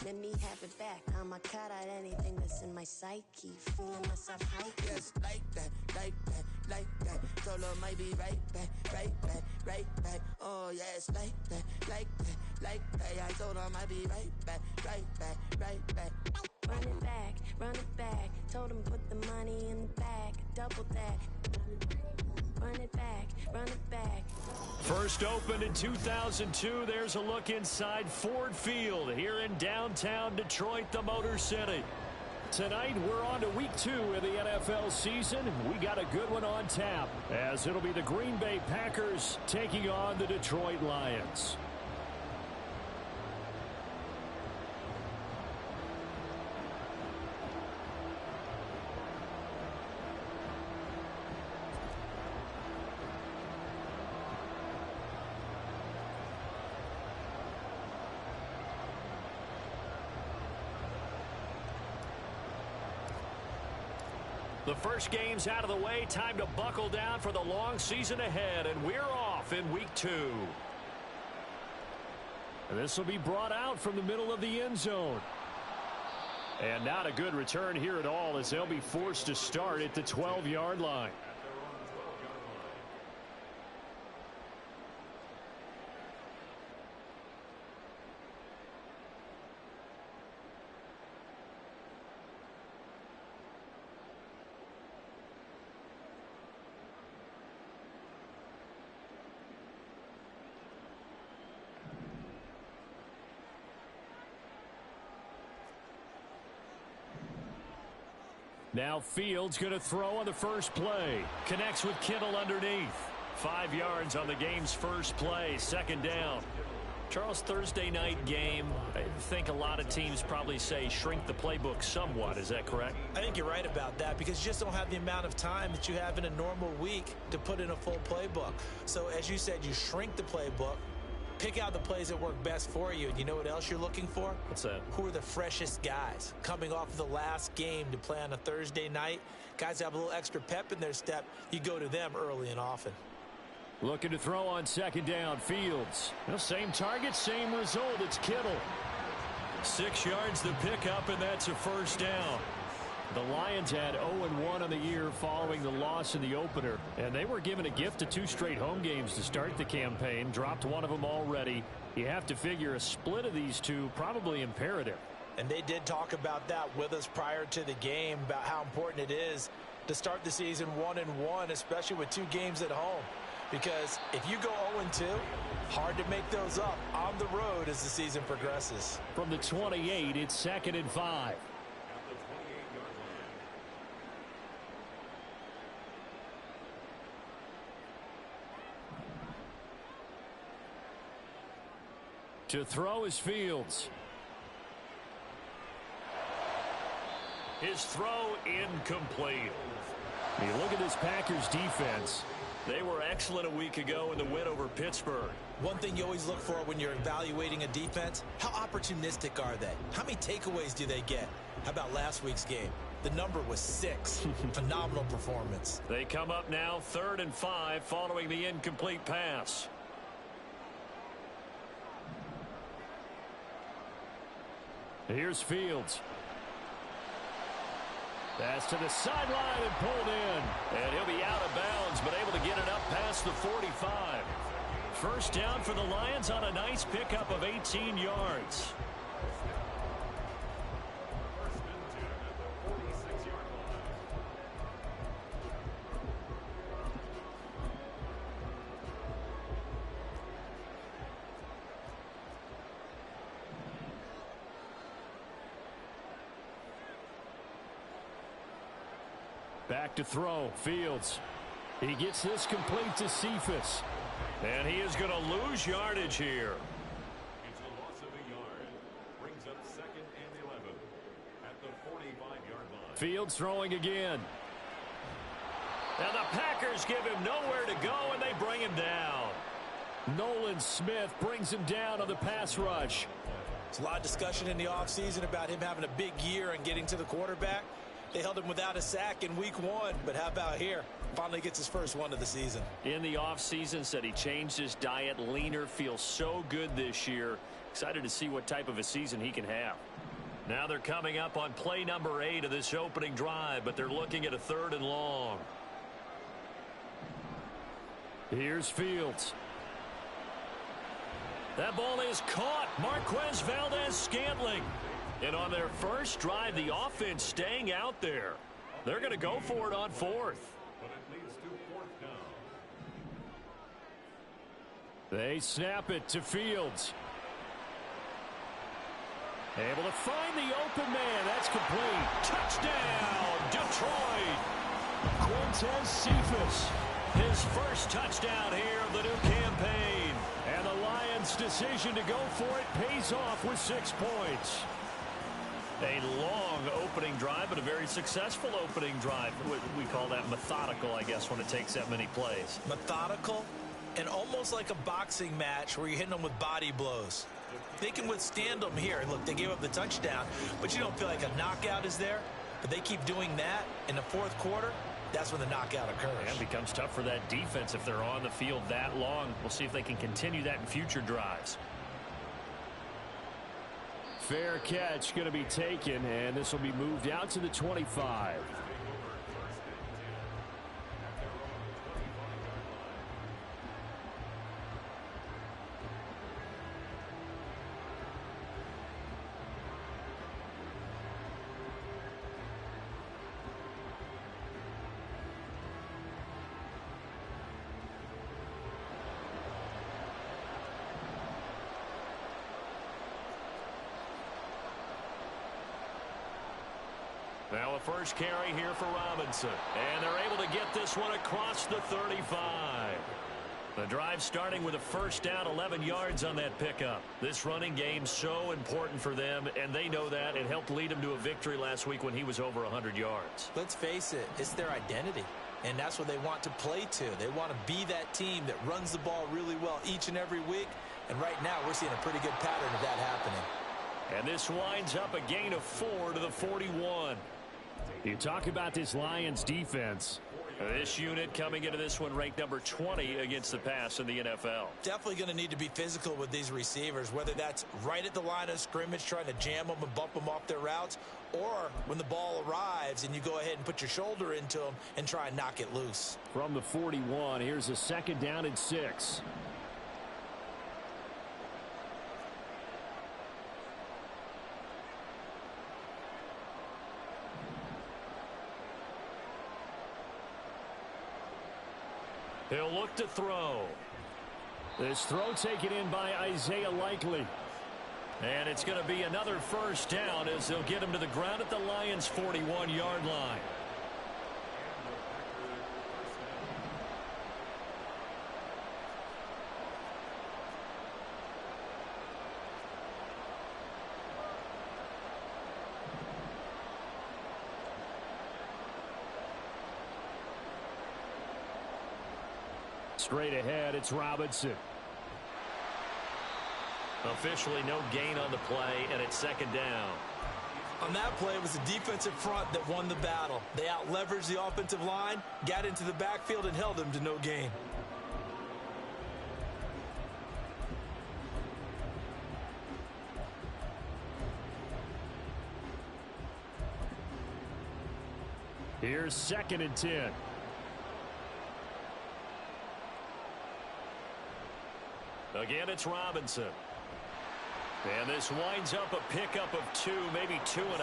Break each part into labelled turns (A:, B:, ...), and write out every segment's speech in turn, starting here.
A: Let me have it back. I'ma cut out anything that's in my psyche. Feeling myself high.
B: Yes, like that, like that, like that. Solo might be right back, right back, right back. Oh yes, like that, like that, like that. I told him I'd be right back, right back, right back.
A: Run it back, run it back. Told him put the money in the bag. Double that. Run it back, run it back.
C: First opened in 2002. There's a look inside Ford Field here in downtown Detroit, the Motor City. Tonight, we're on to week 2 of the NFL season. We got a good one on tap, as it'll be the Green Bay Packers taking on the Detroit Lions. The first game's out of the way. Time to buckle down for the long season ahead, and we're off in week 2. This will be brought out from the middle of the end zone. And not a good return here at all, as they'll be forced to start at the 12-yard line. Now Fields going to throw on the first play. Connects with Kittle underneath. 5 yards on the game's first play. Second down.
D: Charles, Thursday night game, I think a lot of teams probably say shrink the playbook somewhat. Is that correct?
E: I think you're right about that, because you just don't have the amount of time that you have in a normal week to put in a full playbook. So as you said, you shrink the playbook, pick out the plays that work best for you. And you know what else you're looking for?
D: What's that?
E: Who are the freshest guys coming off of the last game to play on a Thursday night? Guys that have a little extra pep in their step. You go to them early and often.
C: Looking to throw on second down. Fields. Well, same target, same result. It's Kittle.
D: 6 yards the pickup, and that's a first down.
C: The Lions had 0-1 on the year following the loss in the opener, and they were given a gift of 2 straight home games to start the campaign. Dropped one of them already. You have to figure a split of these two probably imperative.
E: And they did talk about that with us prior to the game, about how important it is to start the season 1-1, especially with 2 games at home. Because if you go 0-2, hard to make those up on the road as the season progresses.
C: From the 28, it's 2nd and 5. To throw is Fields.
D: His throw incomplete.
C: You look at this Packers defense.
D: They were excellent a week ago in the win over Pittsburgh.
E: One thing you always look for when you're evaluating a defense, how opportunistic are they? How many takeaways do they get? How about last week's game? The number was 6. Phenomenal performance.
D: They come up now 3rd and 5 following the incomplete pass.
C: Here's Fields. Pass to the sideline and pulled in.
D: And he'll be out of bounds, but able to get it up past the 45.
C: First down for the Lions on a nice pickup of 18 yards. Back to throw. Fields. He gets this complete to Cephas.
D: And he is going to lose yardage here.
F: It's a loss of a yard. Brings up 2nd and 11 at the 45-yard line.
C: Fields throwing again.
D: And the Packers give him nowhere to go, and they bring him down.
C: Nolan Smith brings him down on the pass rush.
E: There's a lot of discussion in the offseason about him having a big year and getting to the quarterback. They held him without a sack in week 1, but how about here? Finally gets his first one of the season.
D: In the offseason, said he changed his diet, leaner, feels so good this year. Excited to see what type of a season he can have. Now they're coming up on play number 8 of this opening drive, but they're looking at a 3rd and long. Here's Fields. That ball is caught. Marquez Valdes-Scantling. And on their first drive, the offense staying out there. They're going to go for it on 4th.
F: But it leads to 4th down.
C: They snap it to Fields. Able to find the open man. That's complete. Touchdown, Detroit. Quintez Cephus.
D: His first touchdown here of the new campaign.
C: And the Lions' decision to go for it pays off with 6 points.
D: A long opening drive, but a very successful opening drive. We call that methodical, I guess, when it takes that many plays.
E: Methodical and almost like a boxing match where you're hitting them with body blows. They can withstand them here. Look, they gave up the touchdown, but you don't feel like a knockout is there. But they keep doing that in the 4th quarter. That's when the knockout occurs.
D: And it becomes tough for that defense if they're on the field that long. We'll see if they can continue that in future drives.
C: Fair catch going to be taken, and this will be moved out to the 25.
D: Now a first carry here for Robinson. And they're able to get this one across the 35. The drive starting with a first down, 11 yards on that pickup. This running game so important for them, and they know that. It helped lead them to a victory last week when he was over 100 yards.
E: Let's face it, it's their identity. And that's what they want to play to. They want to be that team that runs the ball really well each and every week. And right now we're seeing a pretty good pattern of that happening.
D: And this winds up a gain of 4 to the 41.
C: You talk about this Lions defense.
D: This unit coming into this one ranked number 20 against the pass in the NFL.
E: Definitely going to need to be physical with these receivers, whether that's right at the line of scrimmage trying to jam them and bump them off their routes, or when the ball arrives and you go ahead and put your shoulder into them and try and knock it loose.
C: From the 41, here's a 2nd down and 6.
D: He'll look to throw.
C: This throw taken in by Isaiah Likely.
D: And it's going to be another first down as they'll get him to the ground at the Lions' 41-yard line.
C: Straight ahead, it's Robinson.
D: Officially no gain on the play, and it's 2nd down.
E: On that play, it was the defensive front that won the battle. They out-leveraged the offensive line, got into the backfield, and held them to no gain.
C: Here's 2nd and 10.
D: Again, it's Robinson. And this winds up a pickup of 2, maybe 2.5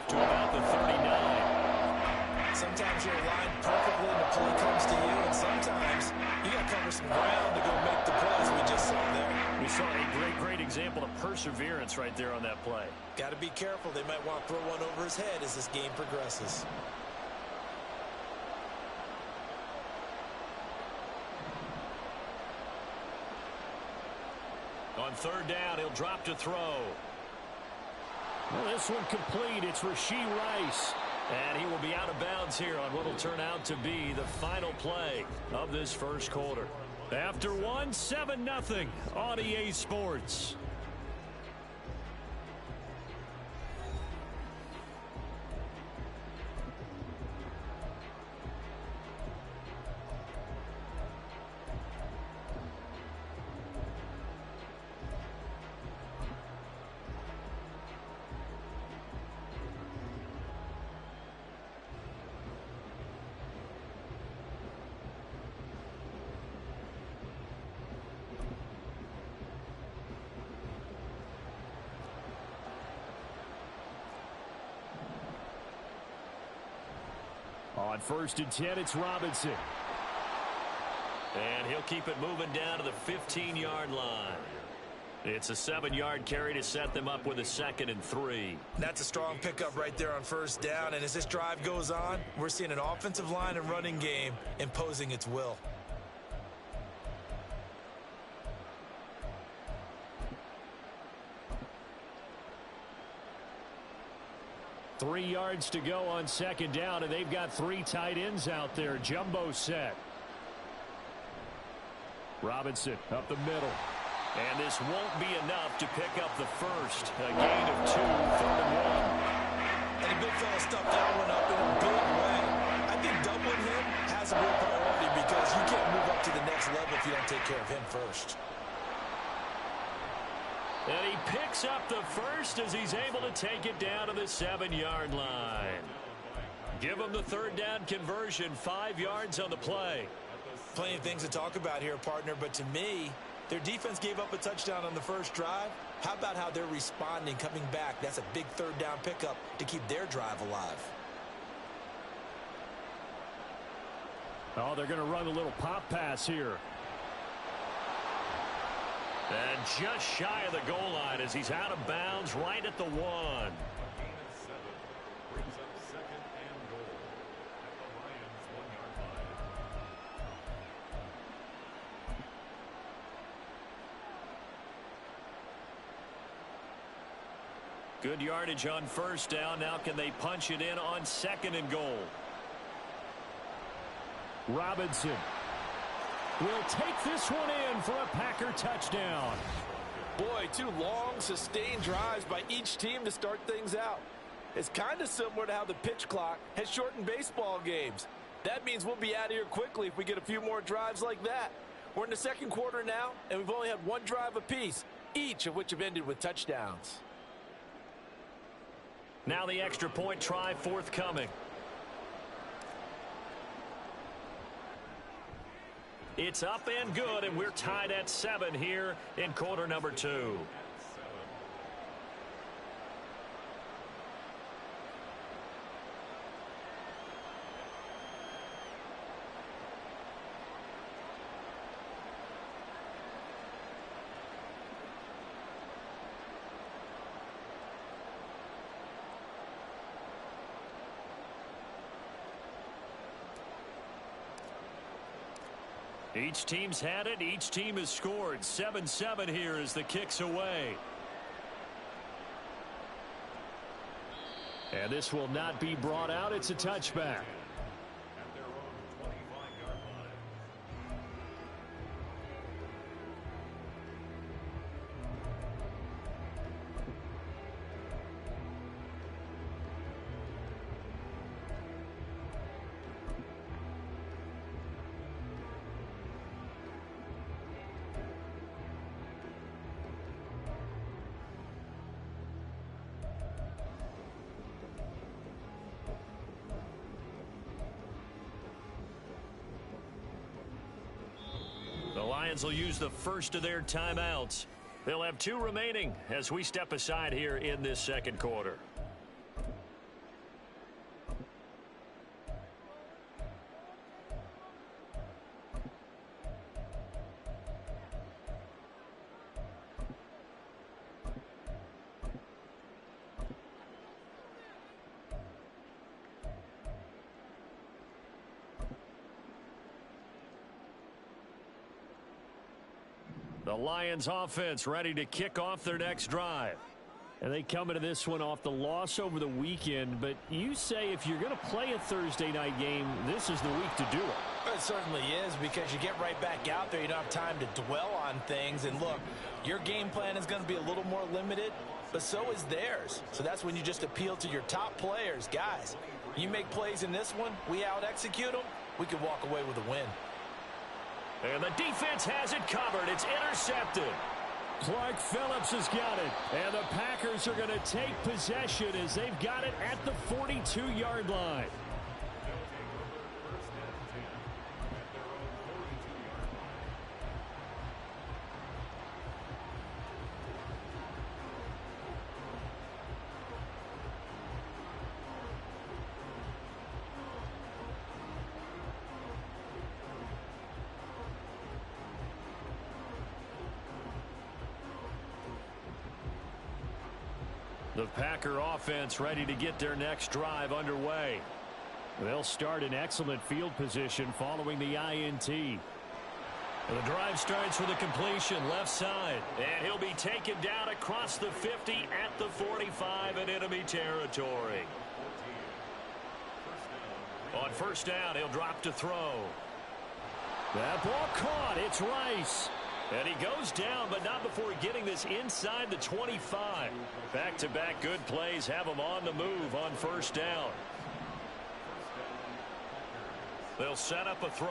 D: to about the 39.
E: Sometimes you're aligned perfectly and the play comes to you, and sometimes you got to cover some ground to go make the plays we just saw there.
D: We saw a great example of perseverance right there on that play.
E: Got to be careful. They might want to throw one over his head as this game progresses.
D: On 3rd down, he'll drop to throw.
C: Well, this one complete. It's Rashee Rice.
D: And he will be out of bounds here on what will turn out to be the final play of this first quarter.
C: After 1, 7-0 on EA Sports. On 1st and 10, it's Robinson.
D: And he'll keep it moving down to the 15-yard line. It's a 7-yard carry to set them up with a 2nd and 3.
E: That's a strong pickup right there on 1st down. And as this drive goes on, we're seeing an offensive line and running game imposing its will.
C: 3 yards to go on 2nd down, and they've got 3 tight ends out there. Jumbo set. Robinson up the middle. And this won't be enough to pick up the first. A gain of 2, 3rd and 1.
E: And the big fella stuffed that one up in a big way. I think doubling him has a real priority because you can't move up to the next level if you don't take care of him first.
C: And he picks up the first as he's able to take it down to the 7-yard line. Give him the 3rd down conversion, 5 yards on the play.
E: Plenty of things to talk about here, partner, but to me, their defense gave up a touchdown on the first drive. How about how they're responding, coming back? That's a big 3rd down pickup to keep their drive alive.
C: Oh, they're going to run a little pop pass here.
D: And just shy of the goal line as he's out of bounds right at the 1.
F: Brings up 2nd and goal at the Lions' 1-yard line.
D: Good yardage on 1st down. Now can they punch it in on 2nd and goal?
C: Robinson will take this one in for a Packer touchdown.
E: Boy, 2 long, sustained drives by each team to start things out. It's kind of similar to how the pitch clock has shortened baseball games. That means we'll be out of here quickly if we get a few more drives like that. We're in the 2nd quarter now, and we've only had 1 drive apiece, each of which have ended with touchdowns.
D: Now the extra point try forthcoming. It's up and good, and we're tied at 7 here in quarter number 2.
C: Each team's had it. Each team has scored. 7-7 here as the kick's away. And this will not be brought out. It's a touchback.
F: At their own 25-yard line.
D: The Lions will use the first of their timeouts. They'll have 2 remaining as we step aside here in this 2nd quarter.
C: The Lions offense ready to kick off their next drive. And they come into this one off the loss over the weekend. But you say if you're going to play a Thursday night game, this is the week to do it.
E: It certainly is, because you get right back out there. You don't have time to dwell on things. And look, your game plan is going to be a little more limited, but so is theirs. So that's when you just appeal to your top players. Guys, you make plays in this one, we out-execute them, we can walk away with a win.
C: And the defense has it covered. It's intercepted. Clark Phillips has got it. And the Packers are going to take possession as they've got it at the 42-yard line. The Packer offense ready to get their next drive underway. They'll start in excellent field position following the INT. The drive starts with a completion left side. And he'll be taken down across the 50 at the 45 in enemy territory. On first down, he'll drop to throw. That ball caught. It's Rice. And he goes down, but not before getting this inside the 25. Back-to-back good plays have him on the move on first down. They'll set up a throw.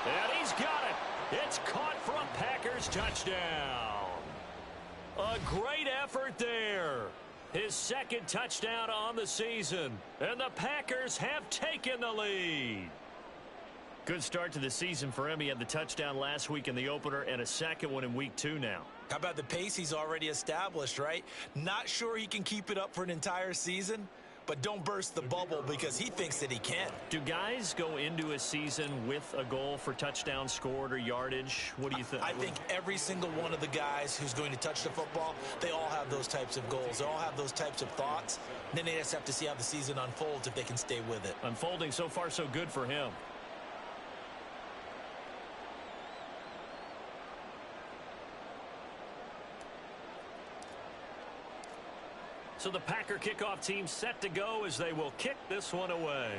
C: And he's got it. It's caught for a Packers touchdown. A great effort there. His second touchdown on the season. And the Packers have taken the lead. Good start to the season for him. He had the touchdown last week in the opener and a second one in week 2 now.
E: How about the pace he's already established, right? Not sure he can keep it up for an entire season, but don't burst the bubble because he thinks that he can.
C: Do guys go into a season with a goal for touchdowns scored or yardage? What do you think?
E: I think every single one of the guys who's going to touch the football, they all have those types of goals. They all have those types of thoughts. Then they just have to see how the season unfolds if they can stay with it.
C: Unfolding so far so good for him. So the Packer kickoff team set to go as they will kick this one away.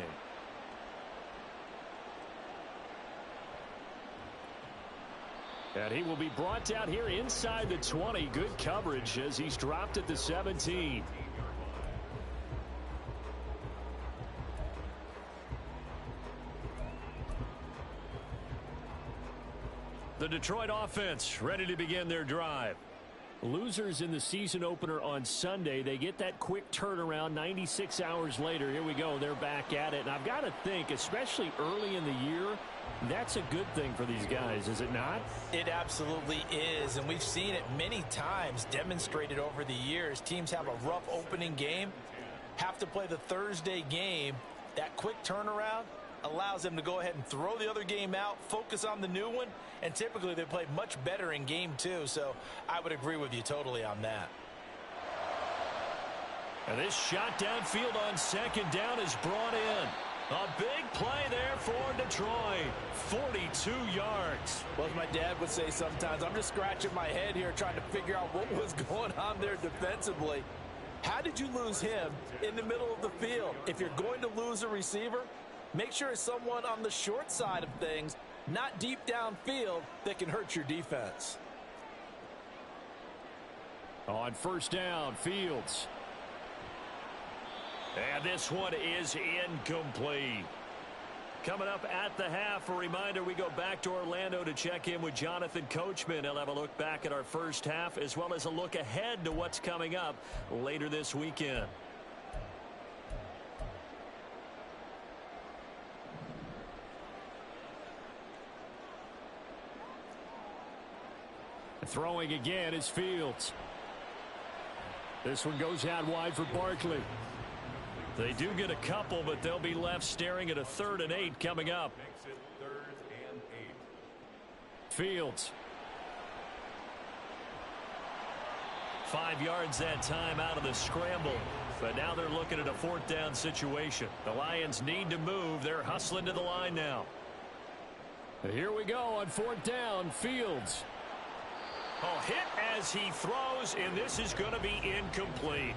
C: And he will be brought down here inside the 20. Good coverage as he's dropped at the 17. The Detroit offense ready to begin their drive. Losers in the season opener on Sunday. They get that quick turnaround 96 hours later. Here we go. They're back at it. And I've got to think, especially early in the year, that's a good thing for these guys, is it not?
E: It absolutely is. And we've seen it many times demonstrated over the years. Teams have a rough opening game, have to play the Thursday game. That quick turnaround allows them to go ahead and throw the other game out, focus on the new one, and typically they play much better in game 2. So I would agree with you totally on that.
C: And this shot downfield on second down is brought in. A big play there for Detroit. 42 yards.
E: Well, as my dad would say sometimes, I'm just scratching my head here trying to figure out what was going on there defensively. How did you lose him in the middle of the field? If you're going to lose a receiver, make sure it's someone on the short side of things, not deep downfield, that can hurt your defense.
C: On first down, Fields. And this one is incomplete. Coming up at the half, a reminder, we go back to Orlando to check in with Jonathan Coachman. He'll have a look back at our first half as well as a look ahead to what's coming up later this weekend. Throwing again is Fields. This one goes out wide for Barkley. They do get a couple, but they'll be left staring at a 3rd and 8 coming up.
F: Makes it 3rd and 8.
C: Fields. 5 yards that time out of the scramble. But now they're looking at a 4th down situation. The Lions need to move. They're hustling to the line now. Here we go on 4th down. Fields. Oh, hit as he throws, and this is going to be incomplete.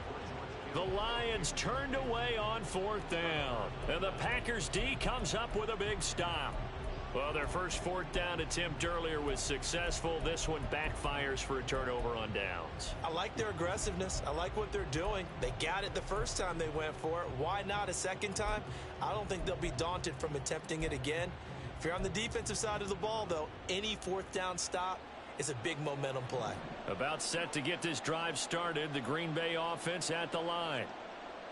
C: The Lions turned away on 4th down. And the Packers D comes up with a big stop. Well, their first 4th down attempt earlier was successful. This one backfires for a turnover on downs.
E: I like their aggressiveness. I like what they're doing. They got it the first time they went for it. Why not a second time? I don't think they'll be daunted from attempting it again. If you're on the defensive side of the ball, though, any 4th down stop is a big momentum play. About set to get this drive started. The Green Bay offense at the line.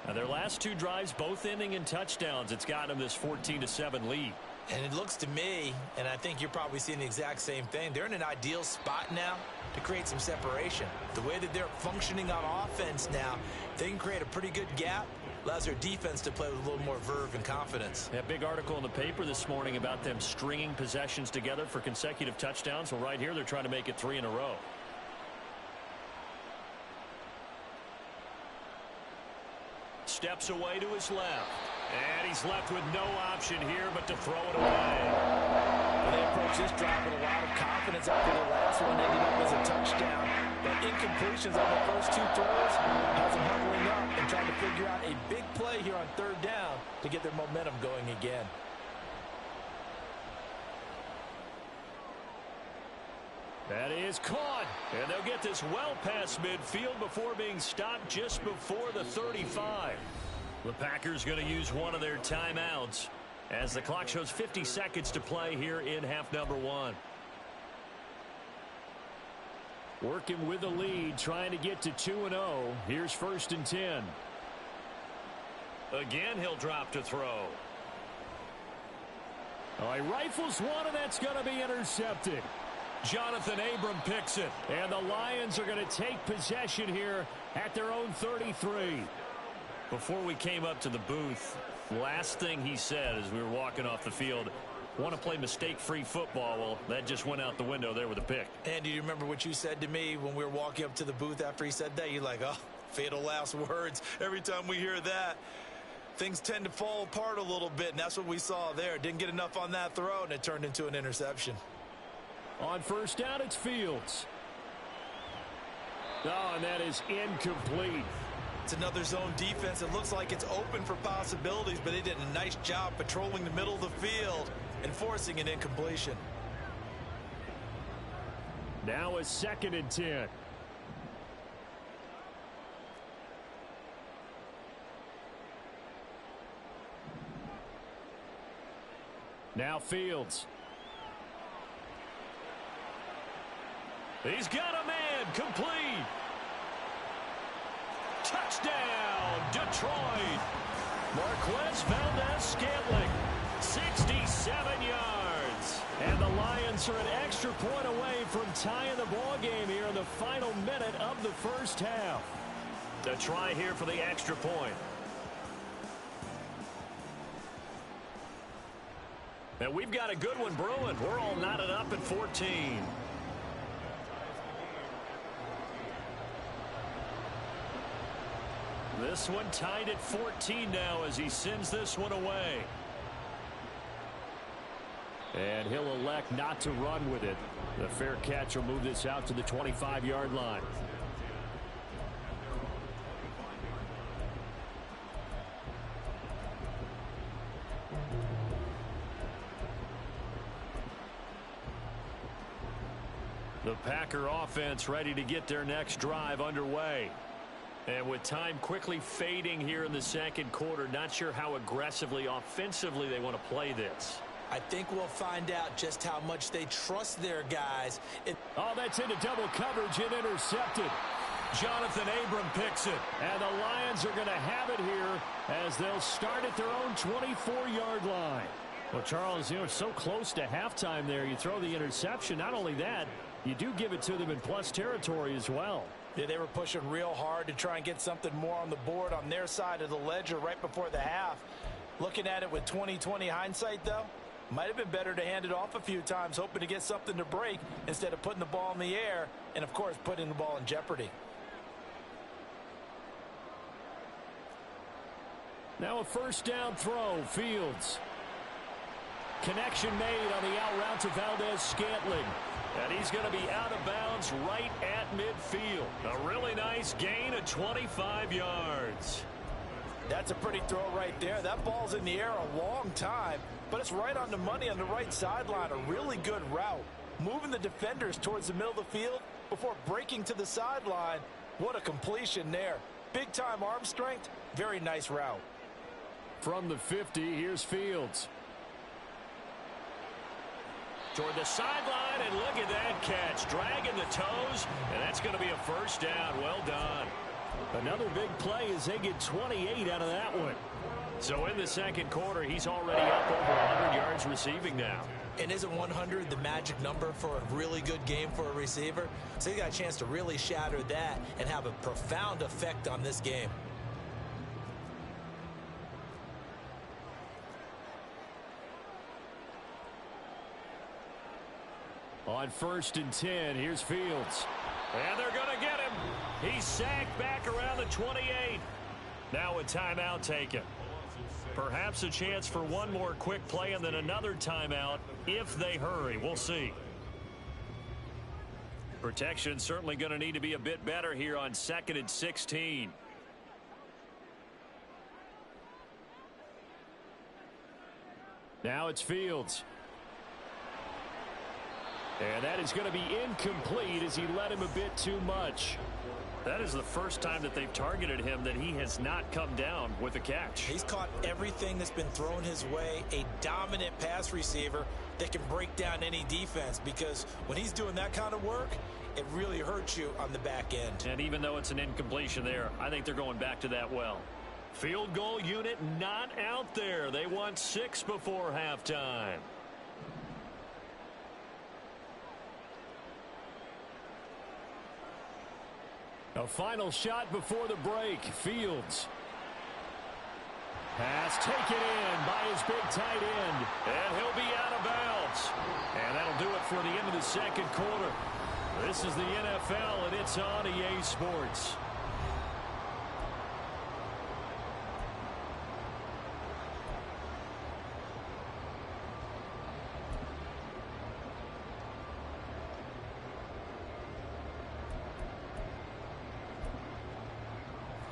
E: Now their last 2 drives both ending in touchdowns. It's got them this 14-7 lead. And it looks to me, and I think you're probably seeing the exact same thing, they're in an ideal spot now to create some separation. The way that they're functioning on offense now, they can create a pretty good gap. Allows their defense to play with a little more verve and confidence. Yeah, big article in the paper this morning about them stringing possessions together for consecutive touchdowns. Well, right here, they're trying to make it 3 in a row.
D: steps away to his left. And he's left with no option here but to throw it away.
E: Well, they approached this drive with a lot of confidence after the last one ended up as a touchdown. But incompletions on the first two throws has them huddling up and trying to figure out a big play here on third down to get their momentum going again.
C: That is caught.
D: And they'll get this well past midfield before being stopped just before the 35. The Packers going to use one of their timeouts as the clock shows 50 seconds to play here in half number one.
C: Working with the lead, trying to get to 2-0. Here's 1st and 10.
D: Again, he'll drop to throw.
C: He rifles one, and that's going to be intercepted.
D: Jonathan Abram picks it.
C: And the Lions are going to take possession here at their own 33.
D: Before we came up to the booth, last thing he said as we were walking off the field, want to play mistake-free football. Well, that just went out the window there with a pick.
E: And do you remember what you said to me when we were walking up to the booth after he said that? You're like, oh, fatal last words. Every time we hear that, things tend to fall apart a little bit, and that's what we saw there. Didn't get enough on that throw, and it turned into an interception.
C: On 1st down, it's Fields. Oh, and that is incomplete.
E: It's another zone defense. It looks like it's open for possibilities, but they did a nice job patrolling the middle of the field and forcing an incompletion.
C: Now a 2nd and 10. Now Fields.
D: He's got a man, complete. Touchdown, Detroit. Marquez Valdes-Scantling, 67 yards.
C: And the Lions are an extra point away from tying the ball game here in the final minute of the first half.
D: A try here for the extra point. And we've got a good one brewing. We're all knotted up at 14. This one tied at 14 now as he sends this one away.
C: And he'll elect not to run with it. The fair catch will move this out to the 25-yard line.
D: The Packer offense ready to get their next drive underway. And with time quickly fading here in the second quarter, not sure how aggressively, offensively they want to play this.
E: I think we'll find out just how much they trust their guys.
C: Oh, that's into double coverage and intercepted.
D: Jonathan Abram picks it.
C: And the Lions are going to have it here as they'll start at their own 24-yard line. Well, Charles, you know, it's so close to halftime there. You throw the interception. Not only that, you do give it to them in plus territory as well.
E: Yeah, they were pushing real hard to try and get something more on the board on their side of the ledger right before the half. Looking at it with 20/20 hindsight, though, might have been better to hand it off a few times, hoping to get something to break instead of putting the ball in the air and, of course, putting the ball in jeopardy.
C: Now a first down throw, Fields. Connection made on the out route to Valdes-Scantling.
D: And he's going to be out of bounds right at midfield. A really nice gain of 25 yards.
E: That's a pretty throw right there. That ball's in the air a long time, but it's right on the money on the right sideline. A really good route. Moving the defenders towards the middle of the field before breaking to the sideline. What a completion there. Big-time arm strength. Very nice route.
C: From the 50, here's Fields.
D: Toward the sideline, and look at that catch. Dragging the toes, and that's going to be a first down. Well done.
C: Another big play as they get 28 out of that one.
D: So in the second quarter, he's already up over 100 yards receiving now.
E: And isn't 100 the magic number for a really good game for a receiver? So he got a chance to really shatter that and have a profound effect on this game.
C: On 1st and 10, here's Fields.
D: And they're going to get him. He's sacked back around the 28.
C: Now a timeout taken. Perhaps a chance for one more quick play and then another timeout if they hurry. We'll see. Protection certainly going to need to be a bit better here on 2nd and 16. Now it's Fields. And that is going to be incomplete as he led him a bit too much. That is the first time that they've targeted him that he has not come down with a catch.
E: He's caught everything that's been thrown his way. A dominant pass receiver that can break down any defense, because when he's doing that kind of work, it really hurts you on the back end.
C: And even though it's an incompletion there, I think they're going back to that well. Field goal unit not out there. They want 6 before halftime. A final shot before the break. Fields. Pass taken in by his big tight end. And he'll be out of bounds. And that'll do it for the end of the second quarter. This is the NFL, and it's on EA Sports.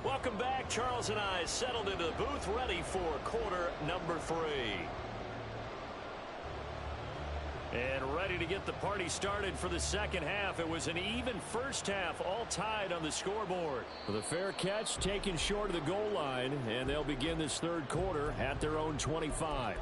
C: Welcome back. Charles and I settled into the booth, ready for quarter number 3. And ready to get the party started for the second half. It was an even first half, all tied on the scoreboard. The fair catch taken short of the goal line, and they'll begin this third quarter at their own 25.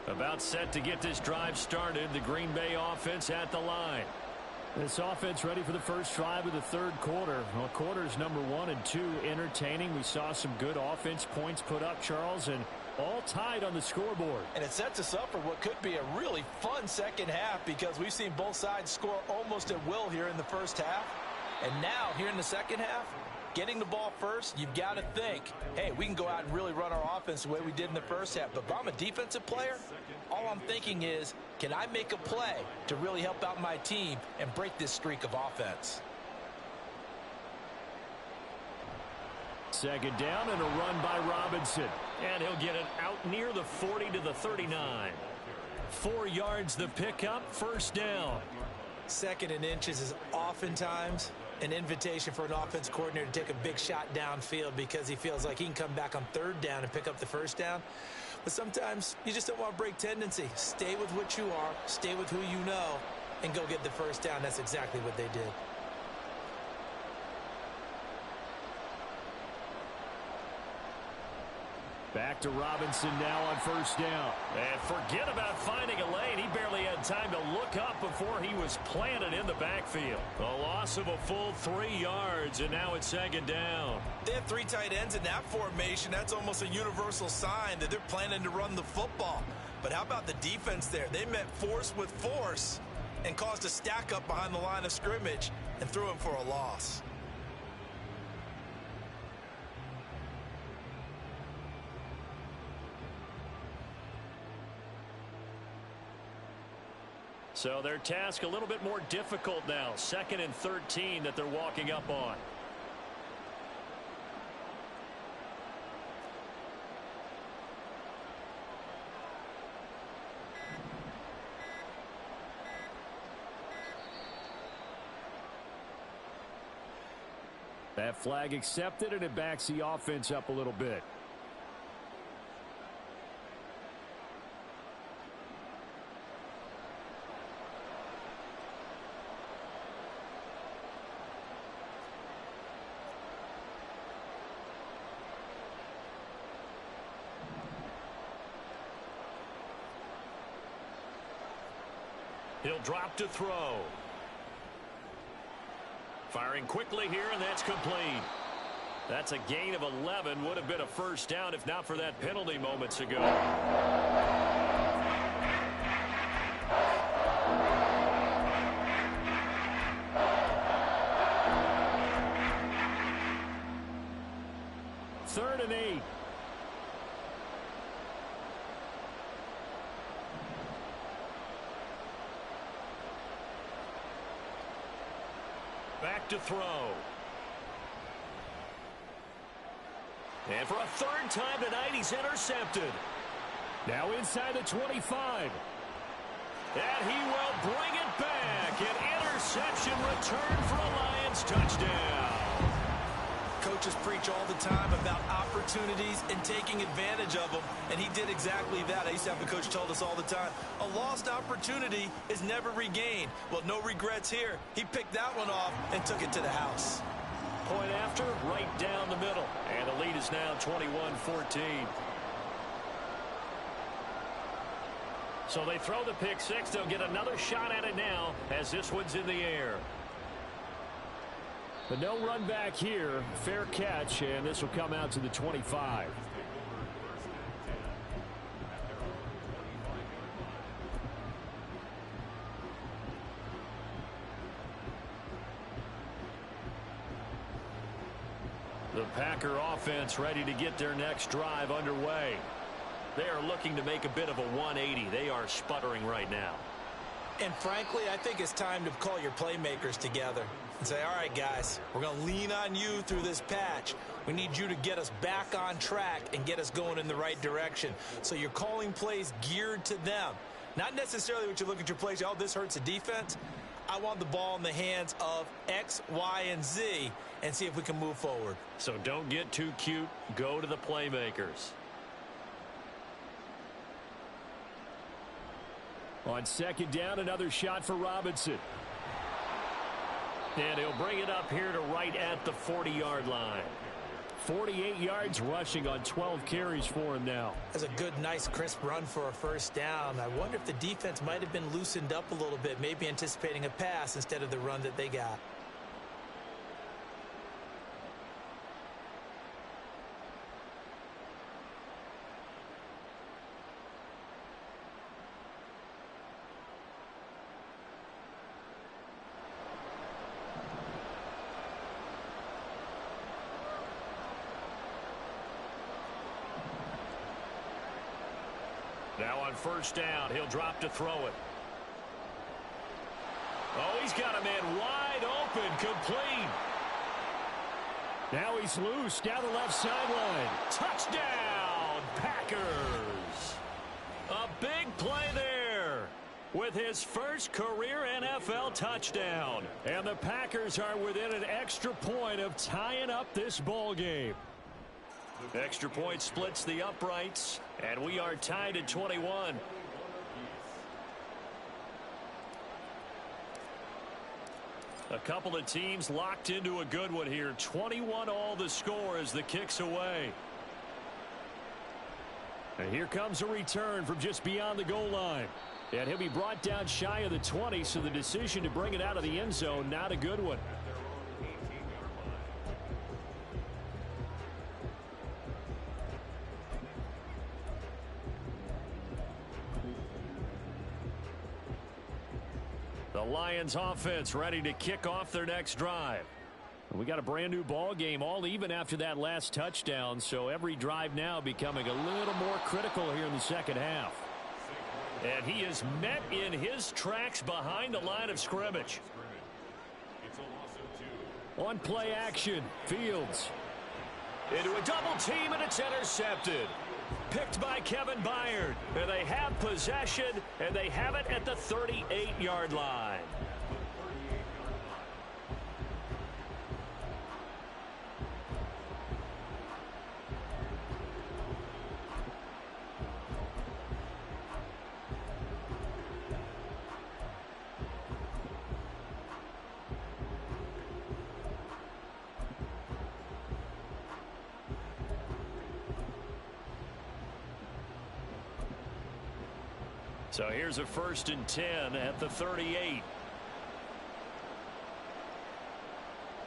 C: About set to get this drive started. The Green Bay offense at the line. This offense ready for the first drive of the third quarter. Well, quarters number 1 and 2 entertaining. We saw some good offense points put up, Charles, and all tied on the scoreboard.
E: And it sets us up for what could be a really fun second half, because we've seen both sides score almost at will here in the first half. And now, here in the second half, getting the ball first, you've got to think, hey, we can go out and really run our offense the way we did in the first half. But if I'm a defensive player, all I'm thinking is, can I make a play to really help out my team and break this streak of offense?
C: Second down and a run by Robinson. And he'll get it out near the 40 to the 39. 4 yards the pickup, first down.
E: 2nd and inches is oftentimes an invitation for an offense coordinator to take a big shot downfield, because he feels like he can come back on 3rd down and pick up the first down. But sometimes you just don't want to break tendency. Stay with what you are, stay with who you know, and go get the first down. That's exactly what they did.
C: Back to Robinson now on first down. And forget about finding a lane. He barely had time to look up before he was planted in the backfield. A loss of a full 3 yards, and now it's second down.
E: They have 3 tight ends in that formation. That's almost a universal sign that they're planning to run the football. But how about the defense there? They met force with force and caused a stack up behind the line of scrimmage and threw him for a loss.
C: So their task a little bit more difficult now. 2nd and 13 that they're walking up on. That flag accepted, and it backs the offense up a little bit. He'll drop to throw. Firing quickly here, and that's complete. That's a gain of 11. Would have been a first down if not for that penalty moments ago. Third and 8.
D: to throw. And for a third time tonight, he's intercepted.
C: Now inside the 25.
D: And he will bring it back. An interception return for a Lions touchdown.
E: Coaches preach all the time about opportunities and taking advantage of them, and he did exactly that. I used to have a coach told us all the time, a lost opportunity is never regained. Well, no regrets here. He picked that one off and took it to the house.
D: Point after, right down the middle. And the lead is now 21-14. So they throw the pick six. They'll get another shot at it now as this one's in the air.
C: But no run back here. Fair catch, and this will come out to the 25.
D: The Packer offense ready to get their next drive underway. They are looking to make a bit of a 180. They are sputtering right now.
E: And frankly, I think it's time to call your playmakers together and say, all right, guys, we're going to lean on you through this patch. We need you to get us back on track and get us going in the right direction. So you're calling plays geared to them. Not necessarily what you look at your plays, oh, this hurts the defense. I want the ball in the hands of X, Y, and Z and see if we can move forward.
D: So don't get too cute. Go to the playmakers.
C: On second down, another shot for Robinson.
D: And he'll bring it up here to right at the 40-yard line.
C: 48 yards rushing on 12 carries for him now.
E: That's a good, nice, crisp run for a first down. I wonder if the defense might have been loosened up a little bit, maybe anticipating a pass instead of the run that they got.
D: Now on first down, he'll drop to throw it. Oh, he's got a man wide open, complete.
C: Now he's loose down the left sideline.
D: Touchdown, Packers. A big play there with his first career NFL touchdown.
C: And the Packers are within an extra point of tying up this ball game.
D: Extra point splits the uprights, and we are tied at 21. A couple of teams locked into a good one here. 21 all the score as the kick's away.
C: And here comes a return from just beyond the goal line. And he'll be brought down shy of the 20, so the decision to bring it out of the end zone, not a good one.
D: The Lions offense ready to kick off their next drive.
C: We got a brand new ball game, all even after that last touchdown, so every drive now becoming a little more critical here in the second half.
D: And he is met in his tracks behind the line of scrimmage.
C: On play action, Fields.
D: Into a double team, and it's intercepted. Picked by Kevin Byard. And they have possession, and they have it at the 38-yard line. So here's a 1st and 10 at the 38.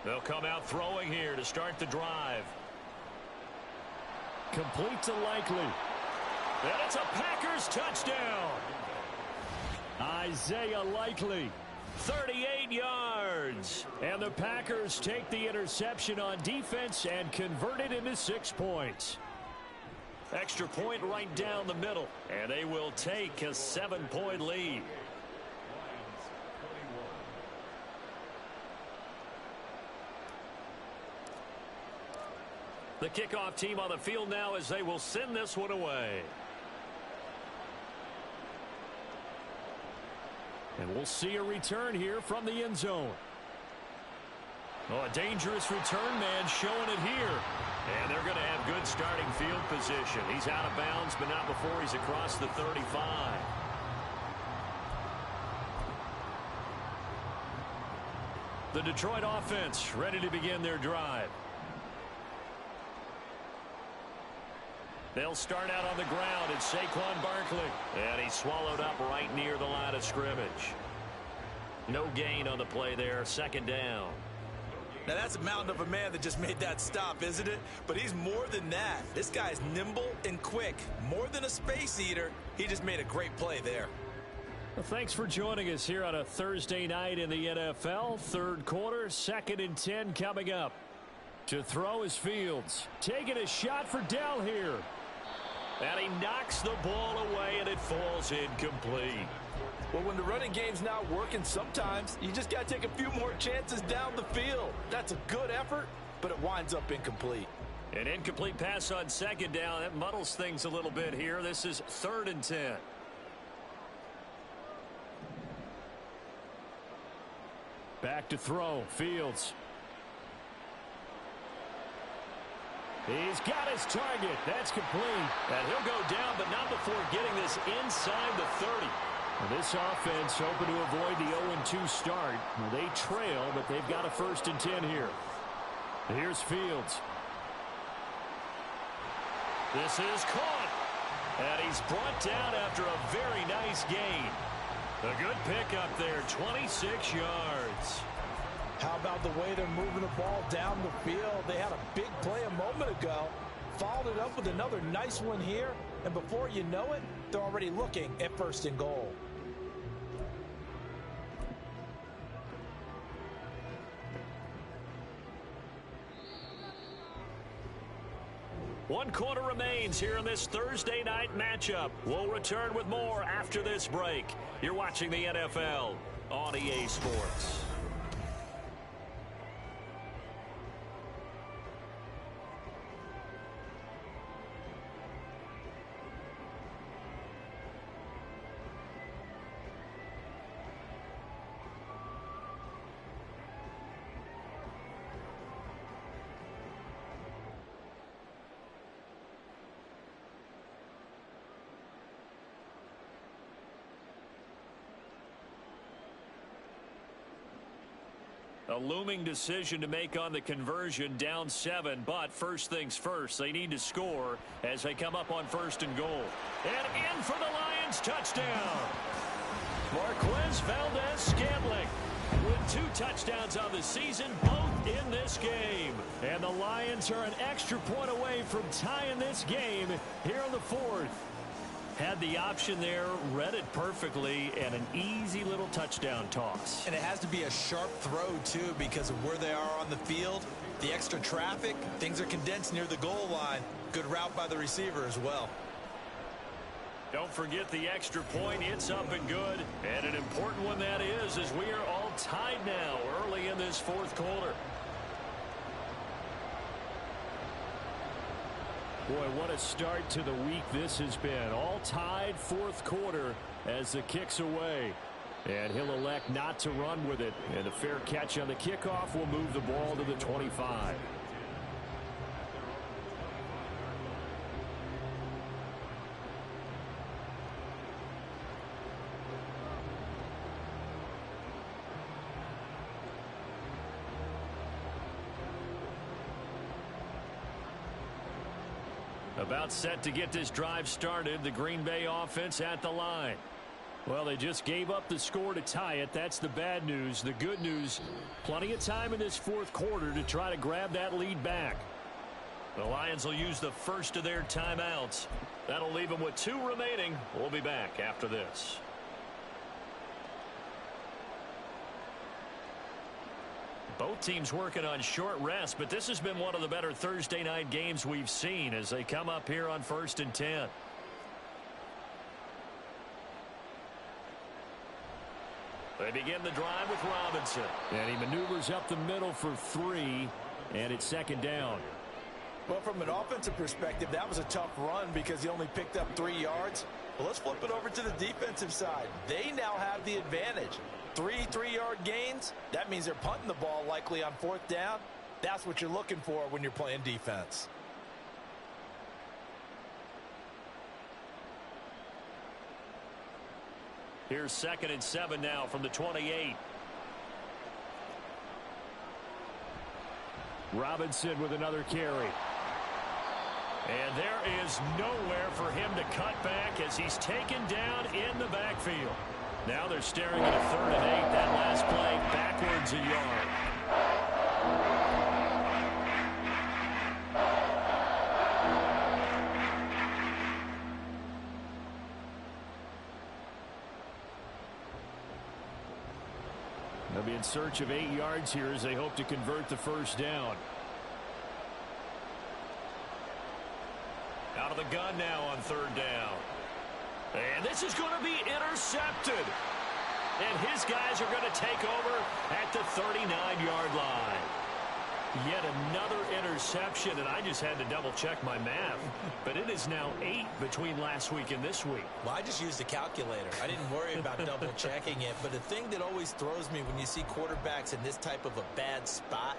D: They'll come out throwing here to start the drive.
C: Complete to Likely.
D: And it's a Packers touchdown.
C: Isaiah Likely.
D: 38 yards.
C: And the Packers take the interception on defense and convert it into 6 points.
D: Extra point right down the middle, and they will take a 7-point lead.
C: The kickoff team on the field now as they will send this one away. And we'll see a return here from the end zone. Oh, a dangerous return man showing it here. And they're going to have good starting field position. He's out of bounds, but not before he's across the 35. The Detroit offense ready to begin their drive. They'll start out on the ground. It's Saquon Barkley. And he's swallowed up right near the line of scrimmage. No gain on the play there. Second down.
E: Now, that's a mountain of a man that just made that stop, isn't it? But he's more than that. This guy's nimble and quick. More than a space eater. He just made a great play there.
C: Well, thanks for joining us here on a Thursday night in the NFL. Third quarter, 2nd and 10 coming up. To throw is Fields. Taking a shot for Dell here. And he knocks the ball away, and it falls incomplete.
E: Well, when the running game's not working, sometimes you just got to take a few more chances down the field. That's a good effort, but it winds up incomplete.
C: An incomplete pass on second down. That muddles things a little bit here. This is 3rd and 10. Back to throw. Fields. He's got his target. That's complete. And he'll go down, but not before getting this inside the 30. Well, this offense hoping to avoid the 0-2 start. Well, they trail, but they've got a 1st and 10 here. Here's Fields. This is caught. And he's brought down after a very nice gain. A good pickup there, 26 yards.
E: How about the way they're moving the ball down the field? They had a big play a moment ago. Followed it up with another nice one here. And before you know it, they're already looking at 1st and goal.
C: One quarter remains here in this Thursday night matchup. We'll return with more after this break. You're watching the NFL on EA Sports. A looming decision to make on the conversion, down 7, but first things first, they need to score as they come up on 1st and goal. And in for the Lions, touchdown. Marquez Valdez-Scantling with 2 touchdowns on the season, both in this game. And the Lions are an extra point away from tying this game here in the 4th. Had the option there, read it perfectly, and an easy little touchdown toss.
E: And it has to be a sharp throw, too, because of where they are on the field. The extra traffic, things are condensed near the goal line. Good route by the receiver as well.
C: Don't forget the extra point. It's up and good. And an important one that is, as we are all tied now early in this 4th quarter. Boy, what a start to the week this has been. All tied 4th quarter as the kick's away. And he'll elect not to run with it. And a fair catch on the kickoff will move the ball to the 25. About set to get this drive started. The Green Bay offense at the line. Well, they just gave up the score to tie it. That's the bad news. The good news, plenty of time in this 4th quarter to try to grab that lead back. The Lions will use the first of their timeouts. That'll leave them with 2 remaining. We'll be back after this. Both teams working on short rest, but this has been one of the better Thursday night games we've seen as they come up here on 1st and 10. They begin the drive with Robinson. And he maneuvers up the middle for 3, and it's 2nd down.
E: Well, from from an offensive perspective, that was a tough run because he only picked up 3 yards. Well, let's flip it over to the defensive side. They now have the advantage. 3 3-yard gains, that means they're punting the ball likely on 4th down. That's what you're looking for when you're playing defense.
C: Here's 2nd and 7 now from the 28. Robinson with another carry. And there is nowhere for him to cut back as he's taken down in the backfield. Now they're staring at a 3rd and 8. That last play backwards a yard. They'll be in search of 8 yards here as they hope to convert the 1st down. Out of the gun now on 3rd down. And this is going to be intercepted. And his guys are going to take over at the 39-yard line. Yet another interception, and I just had to double-check my math. But it is now 8 between last week and this week.
E: Well, I just used a calculator. I didn't worry about double-checking it. But the thing that always throws me when you see quarterbacks in this type of a bad spot,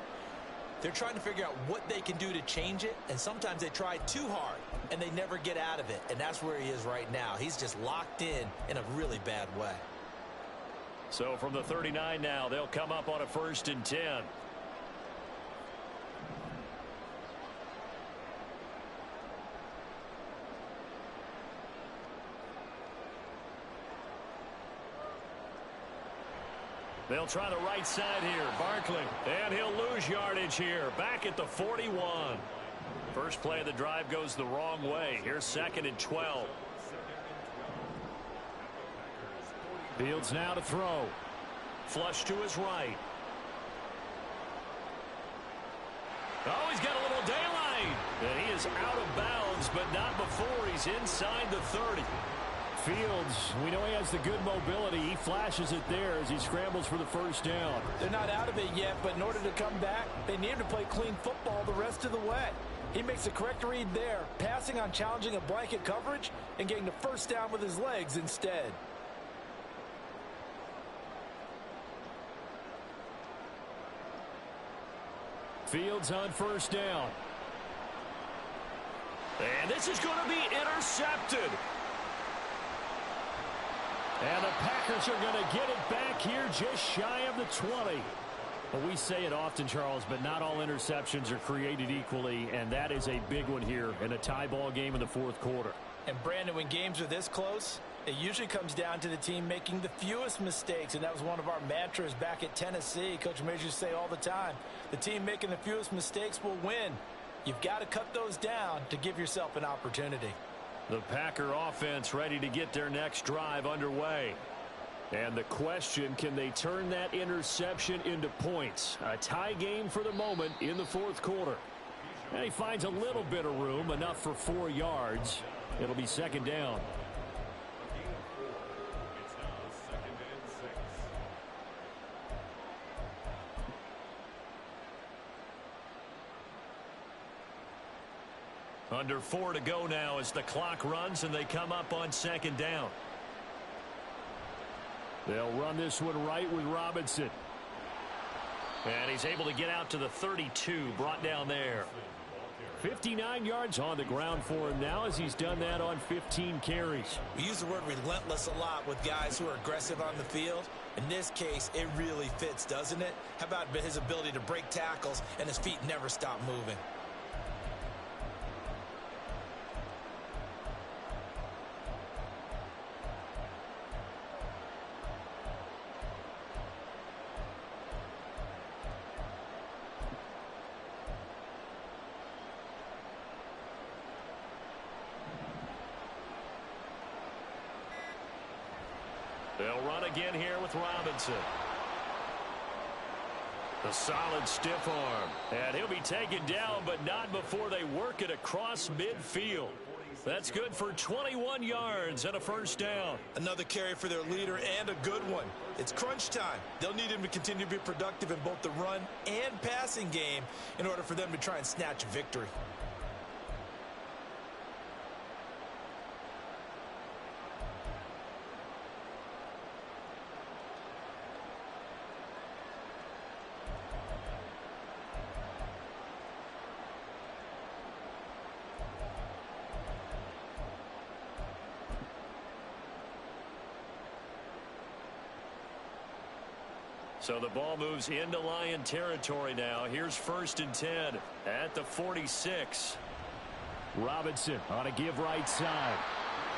E: they're trying to figure out what they can do to change it, and sometimes they try too hard, and they never get out of it. And that's where he is right now. He's just locked in a really bad way.
C: So from the 39 now, they'll come up on a 1st and 10. They'll try the right side here. Barkley. And he'll lose yardage here. Back at the 41. First play of the drive goes the wrong way. Here's 2nd and 12. Fields now to throw. Flush to his right. Oh, he's got a little daylight. And he is out of bounds, but not before he's inside the 30. Fields, we know he has the good mobility. He flashes it there as he scrambles for the 1st down.
E: They're not out of it yet, but in order to come back, they need to play clean football the rest of the way. He makes the correct read there, passing on challenging a blanket coverage and getting the 1st down with his legs instead.
C: Fields on 1st down. And this is going to be intercepted. And the Packers are going to get it back here just shy of the 20. Well, we say it often, Charles, but not all interceptions are created equally, and that is a big one here in a tie ball game in the 4th quarter.
E: And, Brandon, when games are this close, it usually comes down to the team making the fewest mistakes, and that was one of our mantras back at Tennessee. Coach Majors say all the time, the team making the fewest mistakes will win. You've got to cut those down to give yourself an opportunity.
C: The Packer offense ready to get their next drive underway. And the question, can they turn that interception into points? A tie game for the moment in the 4th quarter. And he finds a little bit of room, enough for 4 yards. It'll be 2nd down.
F: It's now 2nd and 6.
C: Under 4 to go now as the clock runs and they come up on 2nd down. They'll run this one right with Robinson. And he's able to get out to the 32, brought down there. 59 yards on the ground for him now as he's done that on 15 carries.
E: We use the word relentless a lot with guys who are aggressive on the field. In this case, it really fits, doesn't it? How about his ability to break tackles and his feet never stop moving?
C: They'll run again here with Robinson. A solid stiff arm. And he'll be taken down, but not before they work it across midfield. That's good for 21 yards and a 1st down.
E: Another carry for their leader and a good one. It's crunch time. They'll need him to continue to be productive in both the run and passing game in order for them to try and snatch a victory.
C: So the ball moves into Lion territory now. Here's 1st and 10 at the 46. Robinson on a give right side.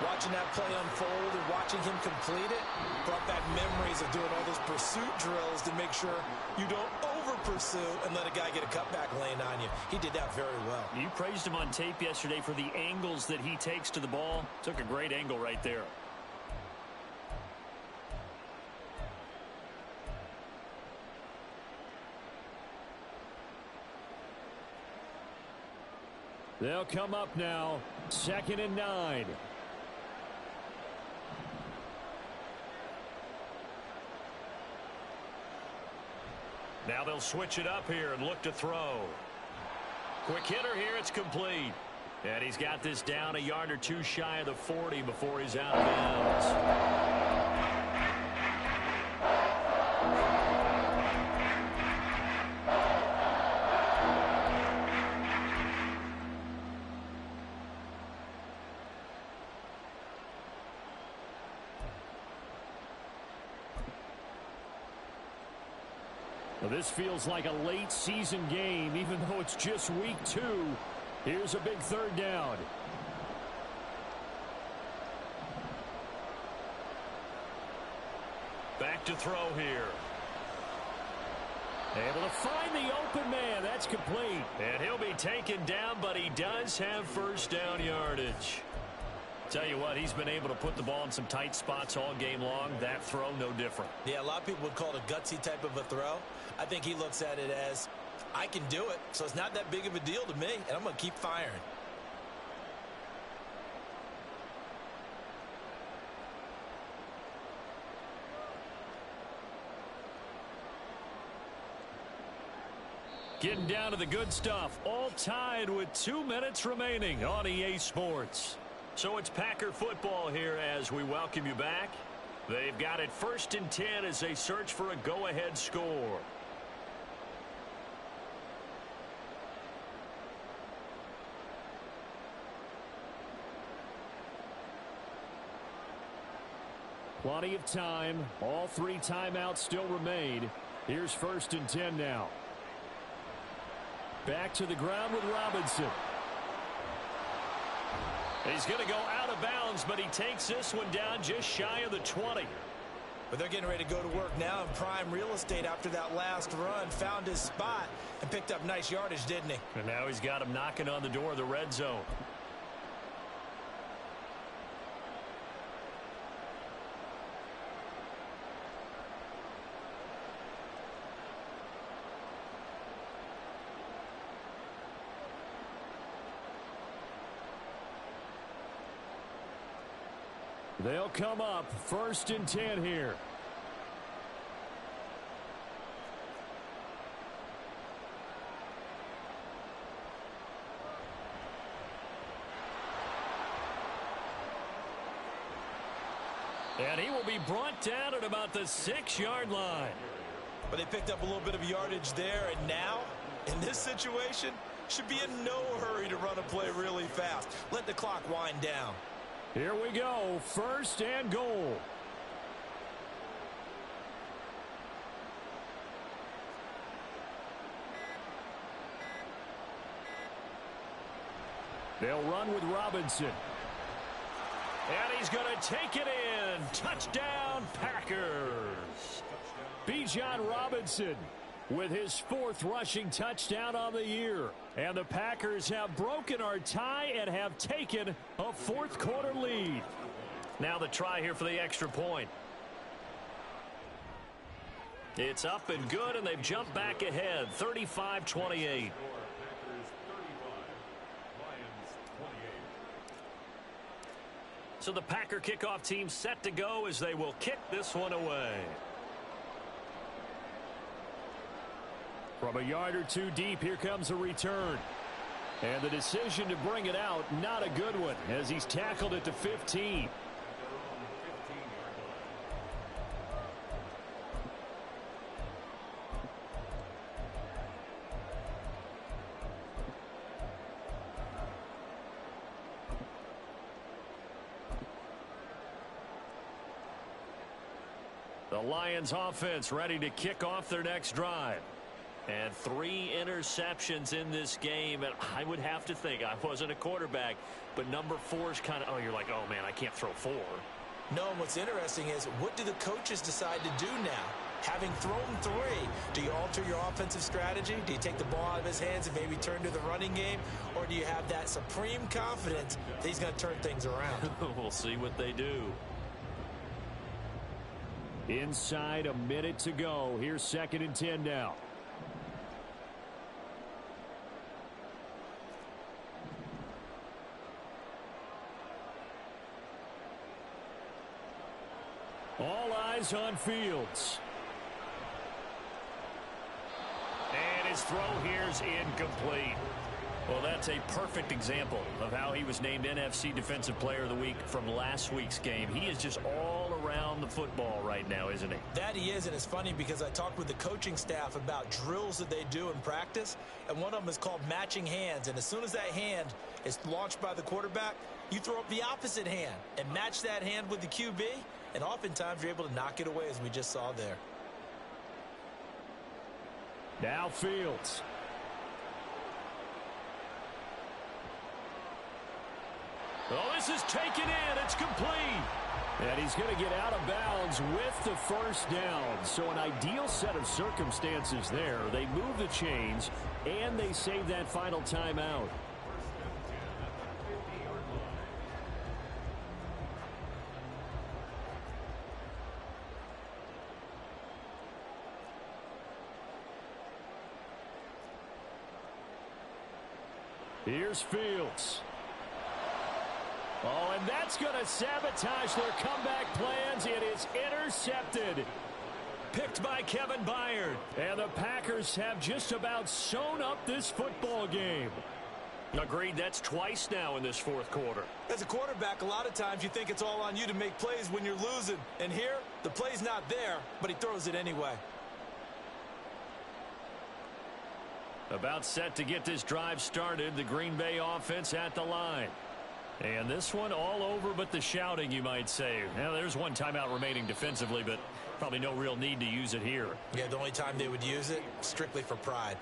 E: Watching that play unfold and watching him complete it brought back memories of doing all those pursuit drills to make sure you don't over-pursue and let a guy get a cutback lane on you. He did that very well.
D: You praised him on tape yesterday for the angles that he takes to the ball. Took a great angle right there.
C: They'll come up now. 2nd and 9.
D: Now they'll switch it up here and look to throw. Quick hitter here. It's complete. And he's got this down a yard or two shy of the 40 before he's out of bounds.
C: Well, this feels like a late season game, even though it's just week 2. Here's a big 3rd down.
D: Back to throw here.
C: Able to find the open man. That's complete.
D: And he'll be taken down, but he does have 1st down yardage. Tell you what, he's been able to put the ball in some tight spots all game long. That throw, no different.
E: Yeah, a lot of people would call it a gutsy type of a throw. I think he looks at it as, I can do it, so it's not that big of a deal to me, and I'm going to keep firing.
C: Getting down to the good stuff. All tied with 2 minutes remaining on EA Sports.
D: So it's Packer football here as we welcome you back. They've got it 1st and 10 as they search for a go-ahead score.
C: Plenty of time. All 3 timeouts still remain. Here's 1st and 10 now. Back to the ground with Robinson.
D: He's going to go out of bounds, but he takes this one down just shy of the 20.
E: But they're getting ready to go to work now in prime real estate after that last run. Found his spot and picked up nice yardage, didn't he?
D: And now he's got him knocking on the door of the red zone.
C: They'll come up 1st and 10 here. And he will be brought down at about the 6-yard line.
E: But they picked up a little bit of yardage there, and now, in this situation, should be in no hurry to run a play really fast. Let the clock wind down.
C: Here we go, 1st and goal. They'll run with Robinson.
D: And he's going to take it in. Touchdown, Packers.
C: Bijan Robinson with his 4th rushing touchdown on the year. And the Packers have broken our tie and have taken a 4th quarter lead.
D: Now the try here for the extra point. It's up and good, and they've jumped back ahead, 35-28. So the Packer kickoff team set to go as they will kick this one away.
C: From a yard or 2 deep, here comes a return. And the decision to bring it out, not a good one, as he's tackled at the 15. The Lions offense ready to kick off their next drive.
D: And 3 interceptions in this game, and I would have to think, I wasn't a quarterback, but number 4 is kind of, oh, you're like, oh, man, I can't throw 4.
E: No, and what's interesting is, what do the coaches decide to do now? Having thrown 3, do you alter your offensive strategy? Do you take the ball out of his hands and maybe turn to the running game? Or do you have that supreme confidence that he's going to turn things around?
D: We'll see what they do.
C: Inside a minute to go. Here's 2nd and 10 now. All eyes on Fields. And his throw here's incomplete.
D: Well, that's a perfect example of how he was named NFC Defensive Player of the Week from last week's game. He is just all around the football right now, isn't he?
E: That he is, and it's funny because I talked with the coaching staff about drills that they do in practice, and one of them is called matching hands. And as soon as that hand is launched by the quarterback, you throw up the opposite hand and match that hand with the QB, and oftentimes you're able to knock it away, as we just saw there.
C: Now Fields.
D: Oh, this is taken in. It's complete.
C: And he's going to get out of bounds with the first down. So an ideal set of circumstances there. They move the chains, and they save that final timeout. Here's Fields. Oh, and that's going to sabotage their comeback plans. It is intercepted. Picked by Kevin Byard. And the Packers have just about sewn up this football game.
D: Agreed, that's twice now in this 4th quarter.
E: As a quarterback, a lot of times you think it's all on you to make plays when you're losing. And here, the play's not there, but he throws it anyway.
C: About set to get this drive started. The Green Bay offense at the line. And this one all over but the shouting, you might say. Now, there's one timeout remaining defensively, but probably no real need to use it here.
E: Yeah, the only time they would use it, strictly for pride.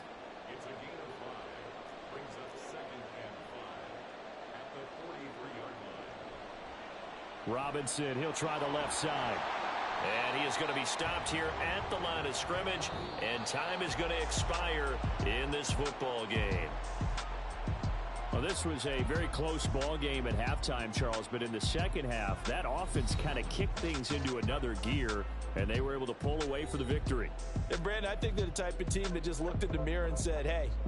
F: It's a gain of 5. Brings up 2nd and 5 at the 43-yard line.
C: Robinson, he'll try the left side.
D: And he is going to be stopped here at the line of scrimmage, and time is going to expire in this football game.
C: Well, this was a very close ball game at halftime, Charles, but in the second half, that offense kind of kicked things into another gear, and they were able to pull away for the victory.
E: And, Brandon, I think they're the type of team that just looked in the mirror and said, hey,